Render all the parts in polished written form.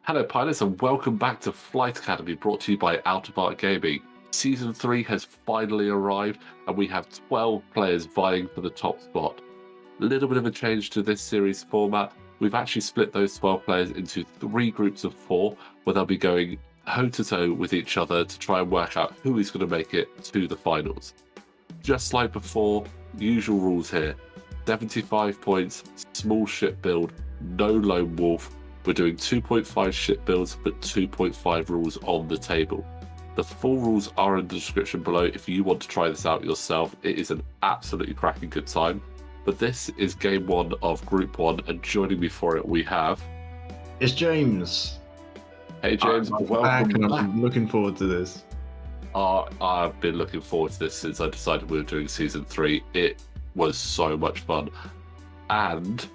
Hello, pilots, and welcome back to Flight Academy, brought to you by Out of Art Gaming. Season 3 has finally arrived, and we have 12 players vying for the top spot. A little bit of a change to this series format. We've actually split those 12 players into 3 groups of 4, where they'll be going toe-to-toe with each other to try and work out who is going to make it to the finals. Just like before, usual rules here. 75 points, small ship build, no lone wolf. We're doing 2.5 ship builds, but 2.5 rules on the table. The full rules are in the description below if you want to try this out yourself. It is an absolutely cracking good time. But this is game 1 of group 1, and joining me for it we have... It's James. Hey James, I'm welcome back. And back. I'm looking forward to this. I've been looking forward to this since I decided we were doing season 3. It was so much fun. And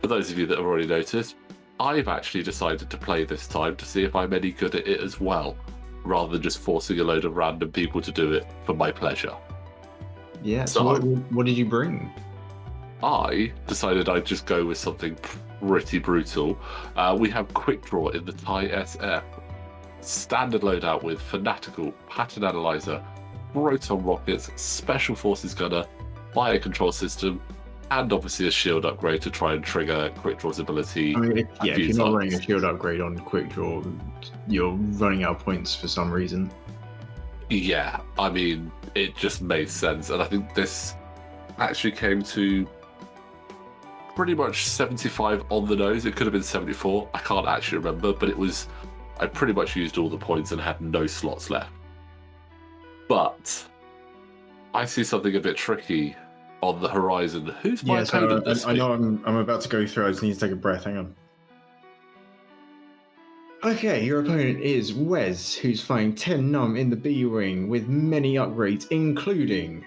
for those of you that have already noticed, I've actually decided to play this time to see if I'm any good at it as well, rather than just forcing a load of random people to do it for my pleasure. Yeah, so what did you bring? I decided I'd just go with something pretty brutal. We have Quick Draw in the Thai SF. Standard loadout with Fanatical, Pattern Analyzer, Proton Rockets, Special Forces Gunner, Fire Control System, and obviously a shield upgrade to try and trigger Quick Draw's ability. I mean, if you're not running a shield upgrade on Quick Draw, you're running out of points for some reason. Yeah, I mean, it just made sense. And I think this actually came to pretty much 75 on the nose. It could have been 74. I can't actually remember, but it was... I pretty much used all the points and had no slots left. But I see something a bit tricky on the horizon. Who's my opponent this I week? know I'm about to go through. I just need to take a breath. Hang on. Okay, your opponent is Wes, who's flying 10 num in the B-Wing with many upgrades, including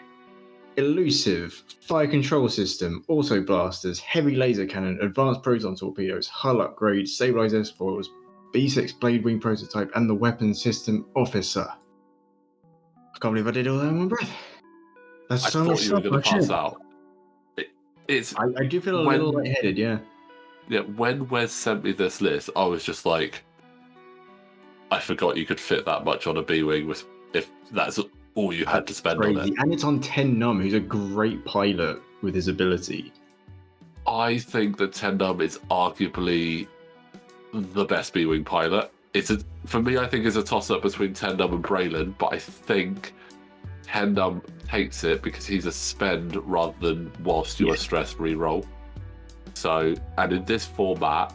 Elusive, Fire Control System, Auto Blasters, Heavy Laser Cannon, Advanced Proton Torpedoes, Hull Upgrade, Stabilized S-Foils, B6 Blade Wing Prototype, and the Weapons System Officer. I can't believe I did all that in one breath. That's I so thought much you were stuff. going to pass out. I do feel a little lightheaded, yeah. Yeah, when Wes sent me this list, I was just like, I forgot you could fit that much on a B-Wing if that's all you had to spend on it. And it's on 10 num, who's a great pilot with his ability. I think that 10 num is arguably the best B-Wing pilot. For me, I think it's a toss-up between 10 num and Braylon, but I think 10 num takes it because he's a spend rather than whilst you're stressed reroll. So, and in this format,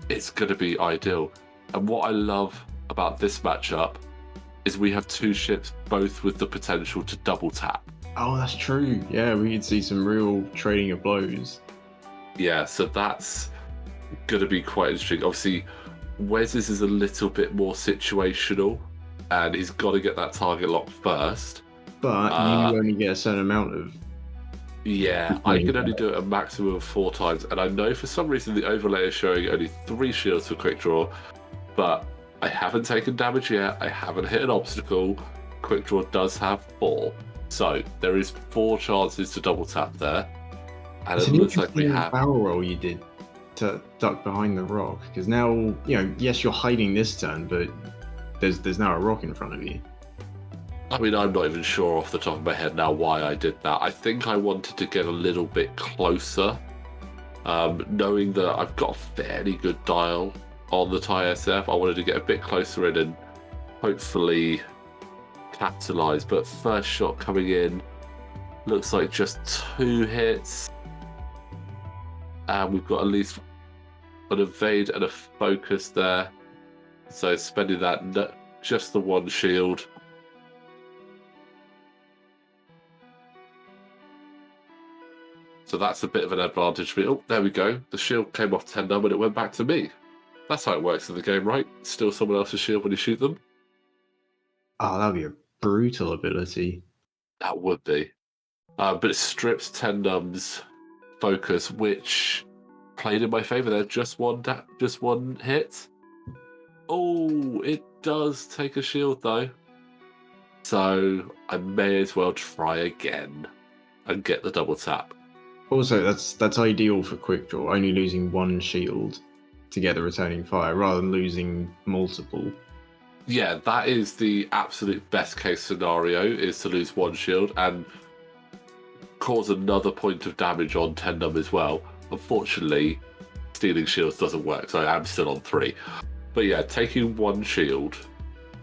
it's going to be ideal. And what I love about this matchup is we have 2 ships, both with the potential to double tap. Oh, that's true. Yeah, we could see some real trading of blows. Yeah, so that's going to be quite interesting. Obviously, Wes's is a little bit more situational, and he's got to get that target locked first. But you only get a certain amount of... Yeah, I can only do it a maximum of 4 times, and I know for some reason the overlay is showing only 3 shields for Quick Draw, but I haven't taken damage yet, I haven't hit an obstacle. Quick Draw does have 4, so there is 4 chances to double tap there, and it looks like we have... barrel roll you did to duck behind the rock, because now, yes, you're hiding this turn, but there's now a rock in front of you. I mean, I'm not even sure off the top of my head now why I did that. I think I wanted to get a little bit closer, knowing that I've got a fairly good dial on the Thai SF. I wanted to get a bit closer in and hopefully capitalize. But first shot coming in, looks like just 2 hits. And we've got at least an evade and a focus there. So spending that, just the 1 shield. So that's a bit of an advantage for me. Oh, there we go. The shield came off 10 num and it went back to me. That's how it works in the game, right? Steal someone else's shield when you shoot them. Oh, that would be a brutal ability. That would be. But it strips 10 num's focus, which played in my favour there. Just one hit. Oh, it does take a shield though. So I may as well try again and get the double tap. Also, that's ideal for quick draw, only losing one shield to get the returning fire rather than losing multiple. Yeah, that is the absolute best case scenario, is to lose one shield and cause another point of damage on 10 num as well. Unfortunately, stealing shields doesn't work, so I am still on 3. But yeah, taking one shield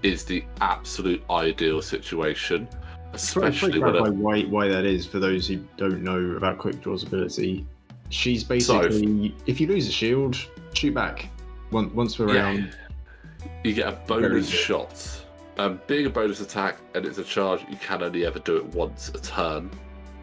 is the absolute ideal situation, especially when clarify why that is for those who don't know about quick draw's ability. She's basically, if you lose a shield, shoot back once per round. You get a bonus shot. Being a bonus attack and it's a charge, you can only ever do it once a turn,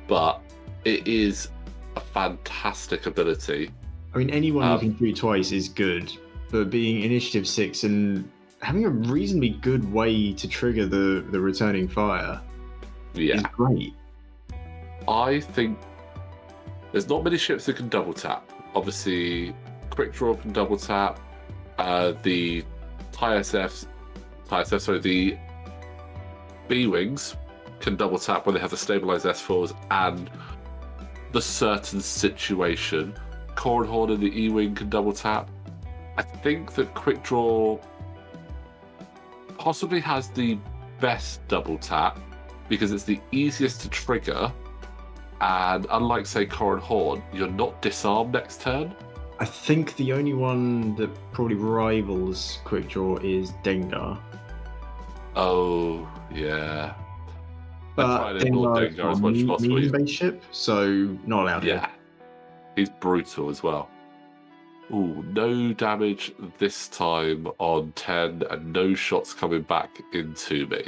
but it is a fantastic ability. I mean, anyone you can shoot twice is good, but being initiative 6 and having a reasonably good way to trigger the returning fire is great. I think there's not many ships that can double tap. Obviously, quick draw can double tap. The the B-Wings can double tap when they have the stabilized S4s and the certain situation. Core and Horn and the E-Wing can double tap. I think that quick draw possibly has the best double tap because it's the easiest to trigger, and unlike, say, Core and Horn, you're not disarmed next turn. I think the only one that probably rivals quick draw is Dengar. Oh, yeah. But Dengar as much as possible. Medium-based ship, so not allowed here. Yeah. He's brutal as well. Ooh, no damage this time on 10 and no shots coming back into me.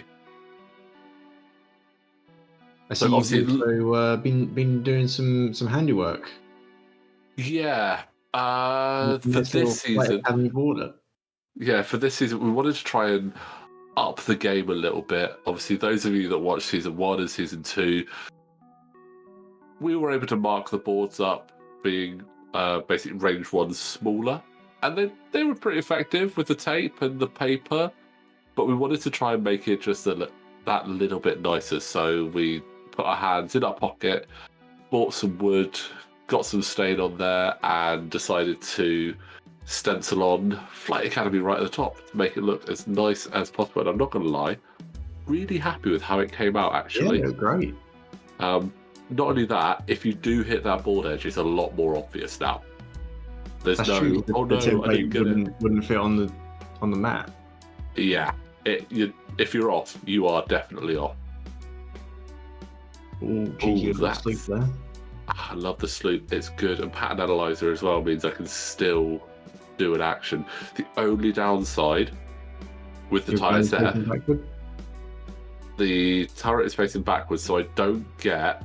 I see you've also been doing some handiwork. Yeah. For this season, for this season, we wanted to try and up the game a little bit. Obviously, those of you that watched season 1 and season 2, we were able to mark the boards up being basically range 1 smaller, and they were pretty effective with the tape and the paper, but we wanted to try and make it just that little bit nicer. So we put our hands in our pocket, bought some wood, got some stain on there, and decided to stencil on Flight Academy right at the top to make it look as nice as possible. And I'm not going to lie, really happy with how it came out, actually. Yeah, great. Not only that, if you do hit that board edge, it's a lot more obvious now. There's That's no, true. oh no, I didn't get it. Wouldn't fit on the map. Yeah, if you're off, you are definitely off. Ooh, that's sleep there. I love the sloop. It's good, and pattern analyzer as well means I can still do an action. The only downside with the tire set, the turret is facing backwards, so I don't get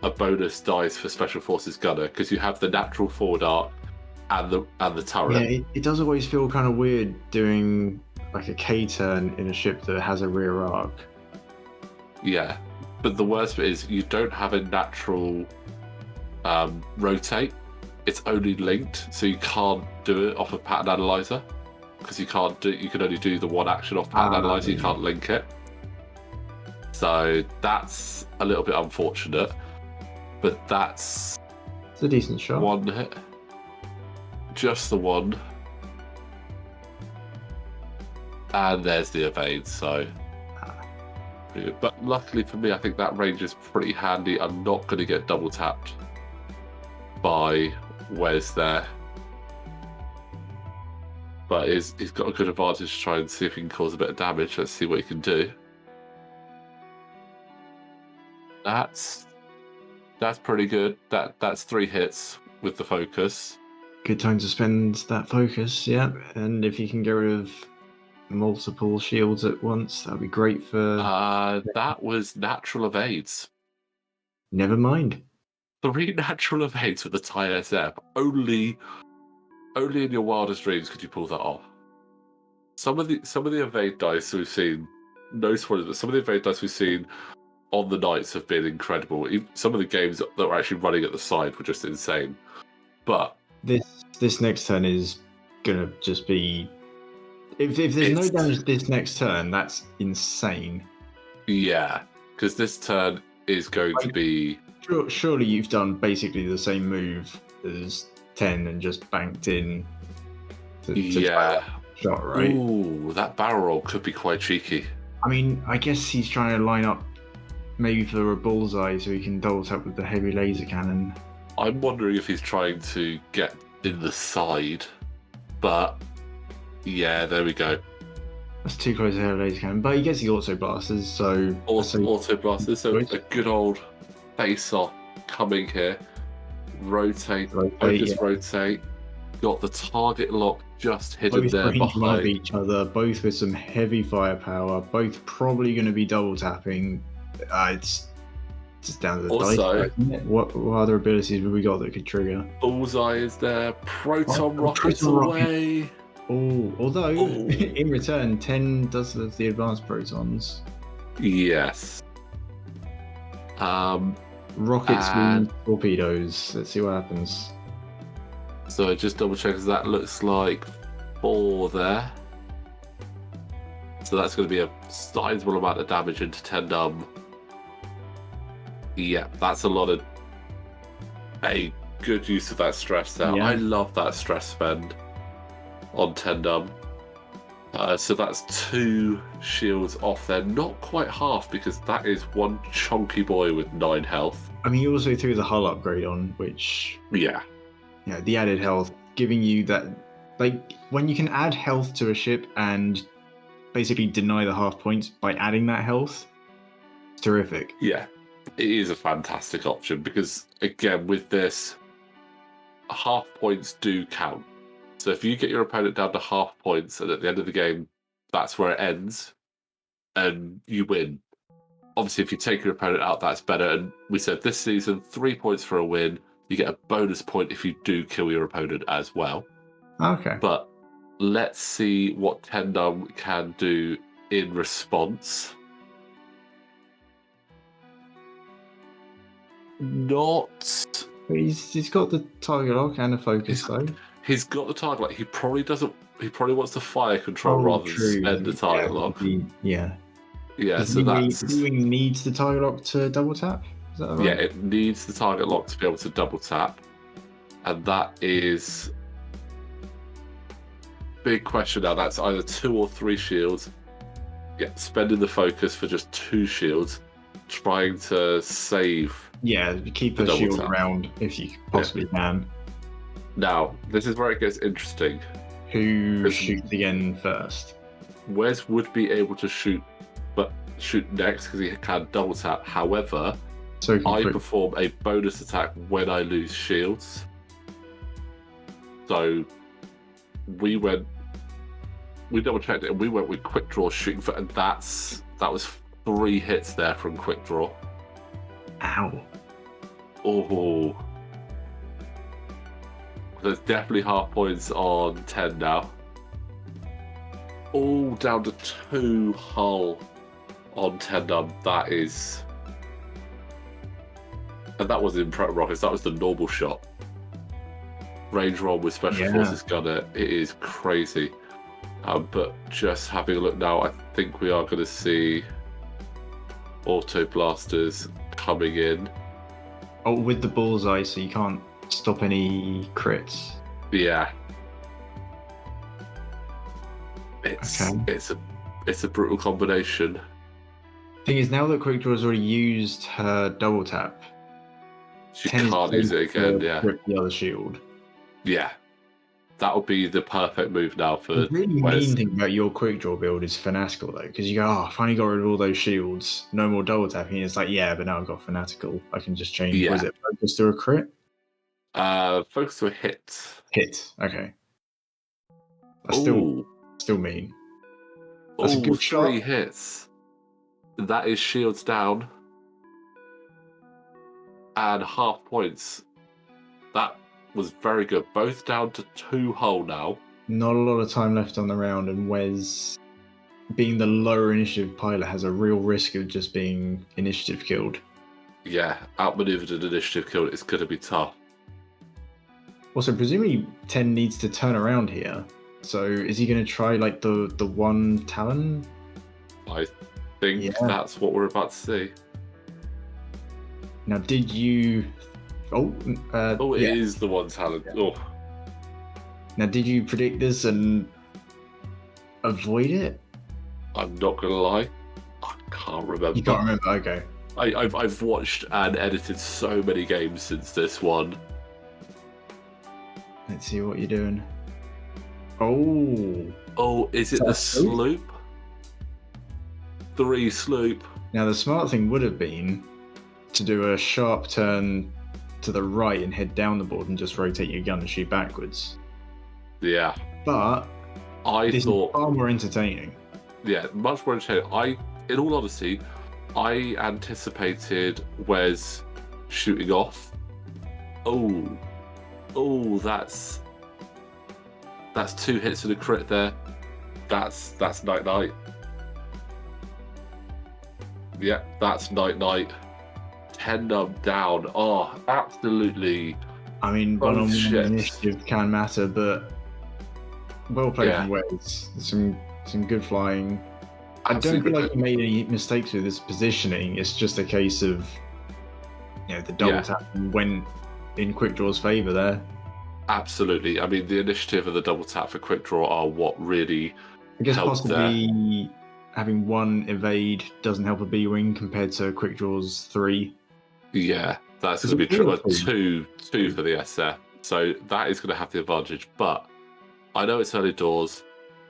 a bonus dice for Special Forces Gunner because you have the natural forward arc and the turret. Yeah, it does always feel kind of weird doing like a K turn in a ship that has a rear arc. Yeah, but the worst bit is you don't have a natural rotate. It's only linked, so you can't do it off of pattern analyzer because you can only do the one action off pattern analyzer. You can't link it, so that's a little bit unfortunate. But it's a decent shot. One hit, just the one, and there's the evade. So, but luckily for me, I think that range is pretty handy. I'm not going to get double tapped by Wes there, but he's got a good advantage to try and see if he can cause a bit of damage. Let's see what he can do. That's pretty good. That's 3 hits with the focus. Good time to spend that focus, yeah. And if you can get rid of multiple shields at once, that'd be great for... that was natural evades. Never mind. 3 natural evades with the TIE SF. Only in your wildest dreams could you pull that off. Some of the evade dice we've seen, no spoilers, but some of the evade dice we've seen on the nights have been incredible. Some of the games that were actually running at the side were just insane. But this next turn is gonna just be... If there's no damage this next turn, that's insane. Yeah, because this turn is going to be... Surely you've done basically the same move as 10 and just banked in to try Yeah. a shot, right? Ooh, that barrel roll could be quite cheeky. I mean, I guess he's trying to line up maybe for a bullseye so he can double tap with the heavy laser cannon. I'm wondering if he's trying to get in the side, but yeah, there we go. That's too close to heavy laser cannon, but he gets the auto blasters, so Auto blasters, so choice. a good old face-off coming here. Rotate, Rotate, rotate. Got the target lock just hidden both there range one of behind. each other, both with some heavy firepower, both probably going to be double tapping. It's just down to the Also, dice. Isn't it? What other abilities have we got that could trigger? bullseye is there. Proton rockets proton rocket. away. Oh, although Ooh. in return, 10 does have the advanced protons. Yes. Rockets And- and torpedoes. Let's see what happens. So just double check, that looks like 4 there. So that's going to be a sizable amount of damage into 10 dum. Yeah, that's a lot of... a good use of that stress there. Yeah. I love that stress spend on 10 dum. So that's 2 shields off there. Not quite half, because that is one chunky boy with 9 health. I mean, you also threw the hull upgrade on, which, Yeah. the added health, giving you that, like, when you can add health to a ship and basically deny the half points by adding that health, it's terrific. Yeah, it is a fantastic option because, again, with this, half points do count. So if you get your opponent down to half points and at the end of the game, that's where it ends and you win. Obviously, if you take your opponent out, that's better. And we said this season, 3 points for a win. You get a bonus point if you do kill your opponent as well. Okay. But let's see what Tendum can do in response. Not... He's got the target lock and a focus, though. He's got the target lock. He probably wants the fire control rather than spend the target lock. Yeah. Yeah, Does so that's... he needs the target lock to double tap? Is that right? Yeah, it needs the target lock to be able to double tap. And that is... big question now. That's either 2 or 3 shields. Yeah, spending the focus for just 2 shields. Trying to save... Yeah, keep the shield tap around if you possibly can. Now, this is where it gets interesting. Who shoots again first? Wes would be able to shoot next because he can double tap. However, So I perform a bonus attack when I lose shields. So we double checked it and we went with quick draw shooting for, and that was 3 hits there from quick draw. Ow. Oh. There's definitely half points on 10 now. All down to 2 hull on 10 done. That is... and that wasn't in Pro Rockets, that was the normal shot. Range roll with Special Forces gunner. It is crazy. But just having a look now, I think we are going to see auto blasters coming in. Oh, with the bullseye, so you can't stop any crits. Yeah. It's a brutal combination. Thing is, now that Quick Draw has already used her double tap, She can't use it again, yeah. Rip the other shield. Yeah. That would be the perfect move now for The really Wes. mean thing about your Quick Draw build is Fanatical, though, because you go, I finally got rid of all those shields, no more double tapping. It's like, yeah, but now I've got Fanatical. I can just change. Yeah. Was it focus to a crit? Focus to a hit. Hit. Okay. That's Ooh. still mean. That's a Ooh, good 3 shot. hits. That is shields down. And half points. That was very good. Both down to 2 hull now. Not a lot of time left on the round, and Wes, being the lower initiative pilot, has a real risk of just being initiative killed. Yeah, outmaneuvered and initiative killed. It's going to be tough. Also, presumably 10 needs to turn around here. So is he going to try like the one Talon? think Yeah. that's what we're about to see. Now, did you? Oh, it yeah. is the one talent. Yeah. Oh, Now, did you predict this and avoid it? I'm not gonna lie, I can't remember. You can't remember. Okay. I've watched and edited so many games since this one. Let's see what you're doing. Oh. Oh, is it the sloop? 3 sloop. Now, the smart thing would have been to do a sharp turn to the right and head down the board and just rotate your gun and shoot backwards. Yeah. But this is far more entertaining. Yeah, much more entertaining. In all honesty, I anticipated Wes shooting off. Oh, that's 2 hits and a crit there. That's night. Yeah, that's night. 10 down. Oh, absolutely. I mean, one-on-one initiative can matter, but well played from Wes. Some good flying. I don't feel like he made any mistakes with his positioning. It's just a case of, the double tap went in Quick Draw's favour there. Absolutely. I mean, the initiative and the double tap for Quick Draw are what really I guess helped possibly having 1 evade doesn't help a B-wing compared to Quick Draw's 3. Yeah, that's going to be two for the SF. So that is going to have the advantage. But I know it's early doors,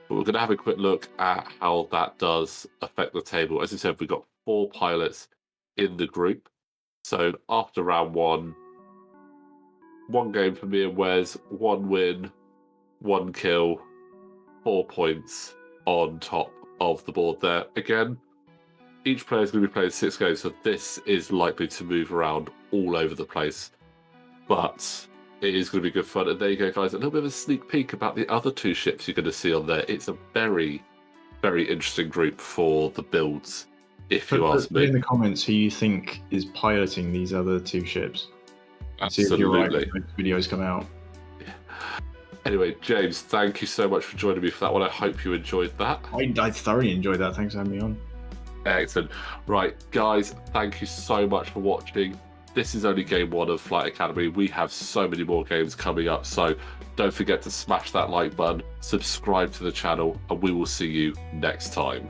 but we're going to have a quick look at how that does affect the table. As I said, we've got 4 pilots in the group. So after round 1, 1 game for me and Wes, 1 win, 1 kill, 4 points on top of the board there. Again, each player is going to be playing 6 games, so this is likely to move around all over the place. But it is going to be good fun. And there you go, guys. A little bit of a sneak peek about the other 2 ships you're going to see on there. It's a very, very interesting group for the builds, if you ask me. In the comments who you think is piloting these other 2 ships. Absolutely. See if you're right when videos come out. Anyway, James, thank you so much for joining me for that one. I hope you enjoyed that. I thoroughly enjoyed that. Thanks for having me on. Excellent. Right, guys, thank you so much for watching. This is only game 1 of Flight Academy. We have so many more games coming up, so don't forget to smash that like button, subscribe to the channel, and we will see you next time.